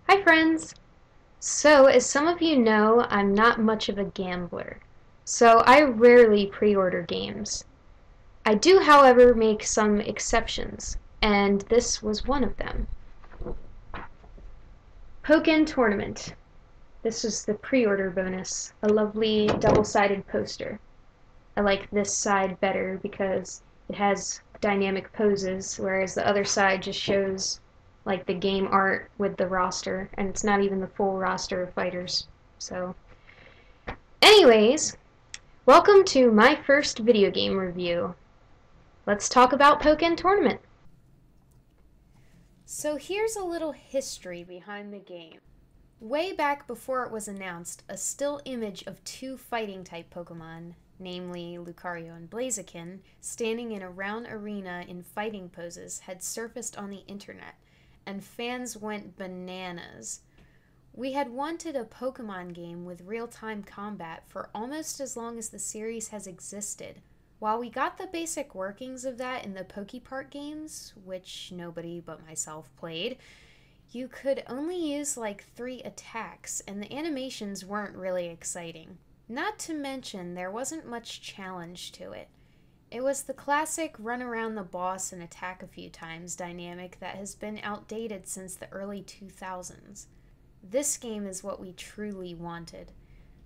Hi friends! So, as some of you know, I'm not much of a gambler, so I rarely pre-order games. I do, however, make some exceptions, and this was one of them. Pokken Tournament. This was the pre-order bonus, a lovely double-sided poster. I like this side better because it has dynamic poses, whereas the other side just shows like the game art with the roster, and it's not even the full roster of fighters. So, anyways, welcome to my first video game review. Let's talk about Pokken Tournament. So here's a little history behind the game. Way back before it was announced, a still image of two fighting type Pokemon, namely Lucario and Blaziken, standing in a round arena in fighting poses had surfaced on the internet, and fans went bananas. We had wanted a Pokemon game with real-time combat for almost as long as the series has existed. While we got the basic workings of that in the PokePark games, which nobody but myself played, you could only use like 3 attacks, and the animations weren't really exciting. Not to mention, there wasn't much challenge to it. It was the classic run around the boss and attack a few times dynamic that has been outdated since the early 2000s. This game is what we truly wanted,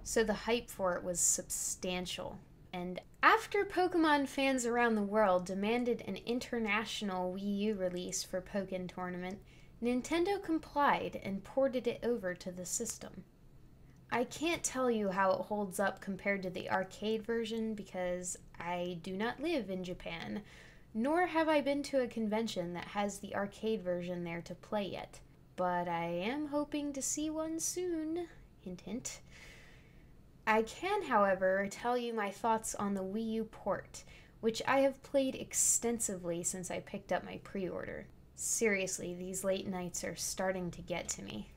so the hype for it was substantial. And after Pokemon fans around the world demanded an international Wii U release for Pokken Tournament, Nintendo complied and ported it over to the system. I can't tell you how it holds up compared to the arcade version because I do not live in Japan, nor have I been to a convention that has the arcade version there to play yet. But I am hoping to see one soon. Hint, hint. I can, however, tell you my thoughts on the Wii U port, which I have played extensively since I picked up my pre-order. Seriously, these late nights are starting to get to me.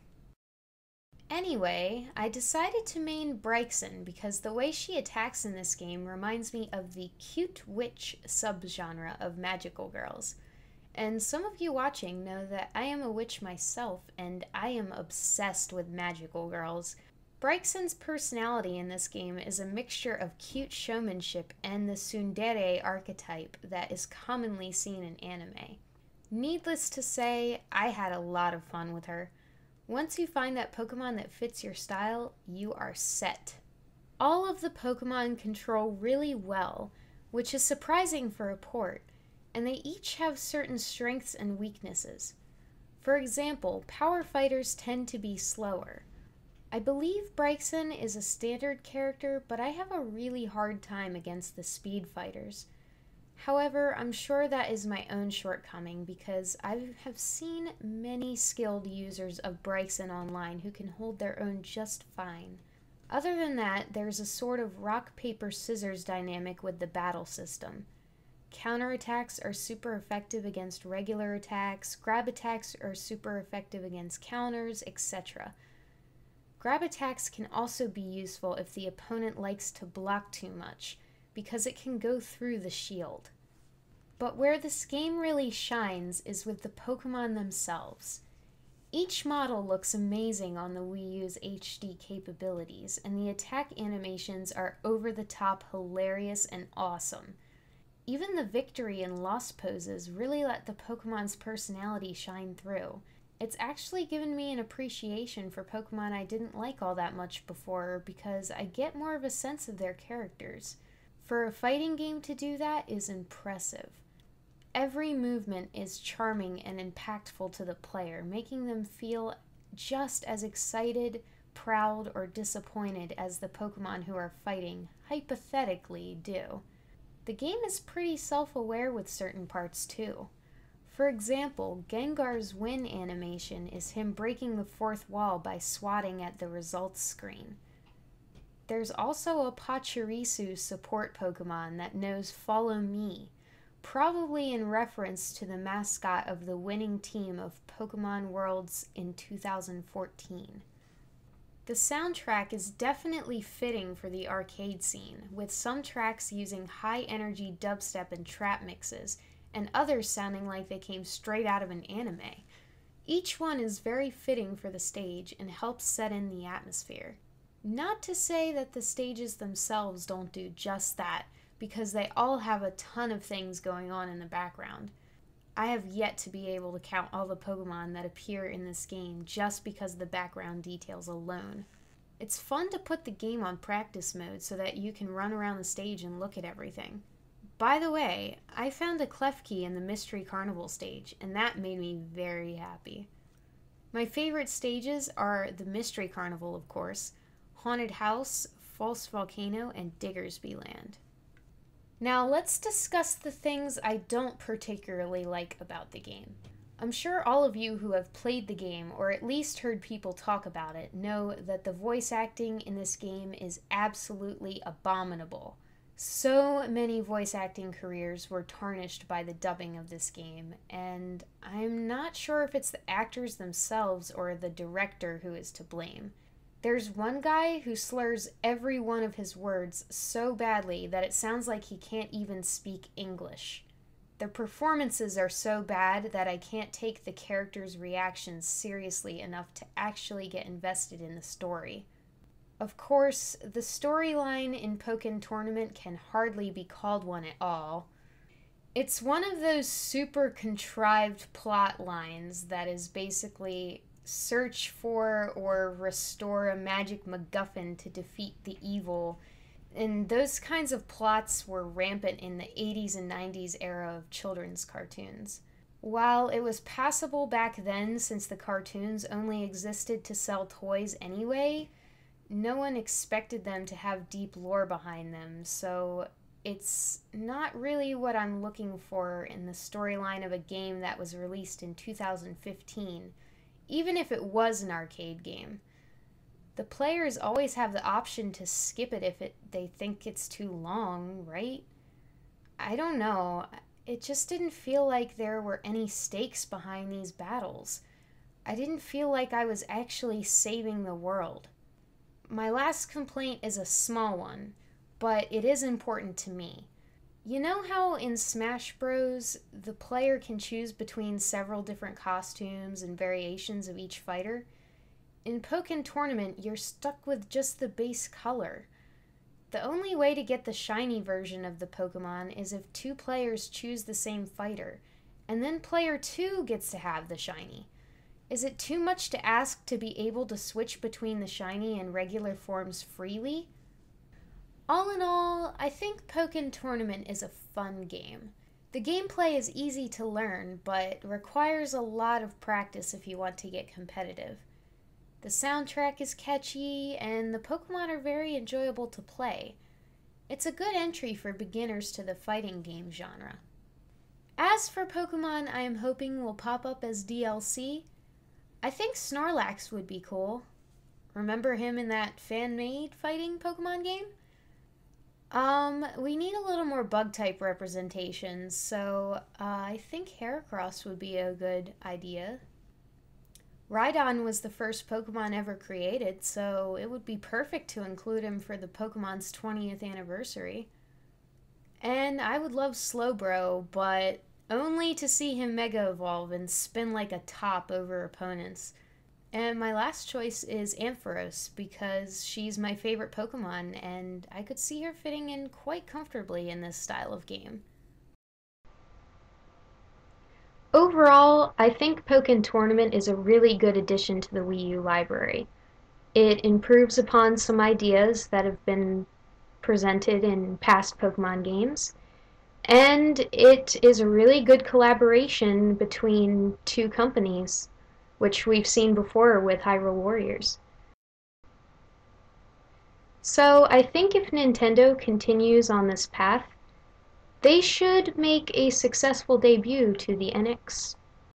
Anyway, I decided to main Brixen because the way she attacks in this game reminds me of the cute witch subgenre of magical girls. And some of you watching know that I am a witch myself, and I am obsessed with magical girls. Brixen's personality in this game is a mixture of cute showmanship and the tsundere archetype that is commonly seen in anime. Needless to say, I had a lot of fun with her. Once you find that Pokemon that fits your style, you are set. All of the Pokemon control really well, which is surprising for a port, and they each have certain strengths and weaknesses. For example, power fighters tend to be slower. I believe Brixen is a standard character, but I have a really hard time against the speed fighters. However, I'm sure that is my own shortcoming because I have seen many skilled users of Brixen online who can hold their own just fine. Other than that, there's a sort of rock, paper, scissors dynamic with the battle system. Counterattacks are super effective against regular attacks, grab attacks are super effective against counters, etc. Grab attacks can also be useful if the opponent likes to block too much, because it can go through the shield. But where this game really shines is with the Pokemon themselves. Each model looks amazing on the Wii U's HD capabilities, and the attack animations are over-the-top hilarious and awesome. Even the victory and loss poses really let the Pokemon's personality shine through. It's actually given me an appreciation for Pokemon I didn't like all that much before because I get more of a sense of their characters. For a fighting game to do that is impressive. Every movement is charming and impactful to the player, making them feel just as excited, proud, or disappointed as the Pokemon who are fighting hypothetically do. The game is pretty self-aware with certain parts too. For example, Gengar's win animation is him breaking the fourth wall by swatting at the results screen. There's also a Pachirisu support Pokemon that knows Follow Me, probably in reference to the mascot of the winning team of Pokemon Worlds in 2014. The soundtrack is definitely fitting for the arcade scene, with some tracks using high-energy dubstep and trap mixes, and others sounding like they came straight out of an anime. Each one is very fitting for the stage and helps set in the atmosphere. Not to say that the stages themselves don't do just that, because they all have a ton of things going on in the background. I have yet to be able to count all the Pokemon that appear in this game just because of the background details alone. It's fun to put the game on practice mode so that you can run around the stage and look at everything. By the way, I found a Klefki in the Mystery Carnival stage, and that made me very happy. My favorite stages are the Mystery Carnival, of course, Haunted House, False Volcano, and Diggersby Land. Now let's discuss the things I don't particularly like about the game. I'm sure all of you who have played the game, or at least heard people talk about it, know that the voice acting in this game is absolutely abominable. So many voice acting careers were tarnished by the dubbing of this game, and I'm not sure if it's the actors themselves or the director who is to blame. There's one guy who slurs every one of his words so badly that it sounds like he can't even speak English. The performances are so bad that I can't take the characters' reactions seriously enough to actually get invested in the story. Of course, the storyline in Pokken Tournament can hardly be called one at all. It's one of those super contrived plot lines that is basically search for or restore a magic MacGuffin to defeat the evil. And those kinds of plots were rampant in the 80s and 90s era of children's cartoons. While it was passable back then since the cartoons only existed to sell toys anyway, no one expected them to have deep lore behind them, so it's not really what I'm looking for in the storyline of a game that was released in 2015, even if it was an arcade game. The players always have the option to skip it if they think it's too long, right? I don't know. It just didn't feel like there were any stakes behind these battles. I didn't feel like I was actually saving the world. My last complaint is a small one, but it is important to me. You know how in Smash Bros. The player can choose between several different costumes and variations of each fighter? In Pokken Tournament, you're stuck with just the base color. The only way to get the shiny version of the Pokemon is if two players choose the same fighter, and then player 2 gets to have the shiny. Is it too much to ask to be able to switch between the shiny and regular forms freely? All in all, I think Pokken Tournament is a fun game. The gameplay is easy to learn, but requires a lot of practice if you want to get competitive. The soundtrack is catchy, and the Pokemon are very enjoyable to play. It's a good entry for beginners to the fighting game genre. As for Pokemon I am hoping will pop up as DLC, I think Snorlax would be cool. Remember him in that fan-made fighting Pokemon game? We need a little more bug-type representation, so I think Heracross would be a good idea. Rhydon was the first Pokemon ever created, so it would be perfect to include him for the Pokemon's 20th anniversary. And I would love Slowbro, but only to see him Mega Evolve and spin like a top over opponents. And my last choice is Ampharos, because she's my favorite Pokemon, and I could see her fitting in quite comfortably in this style of game. Overall, I think Pokken Tournament is a really good addition to the Wii U library. It improves upon some ideas that have been presented in past Pokemon games, and it is a really good collaboration between two companies, which we've seen before with Hyrule Warriors. So I think if Nintendo continues on this path, they should make a successful debut to the NX.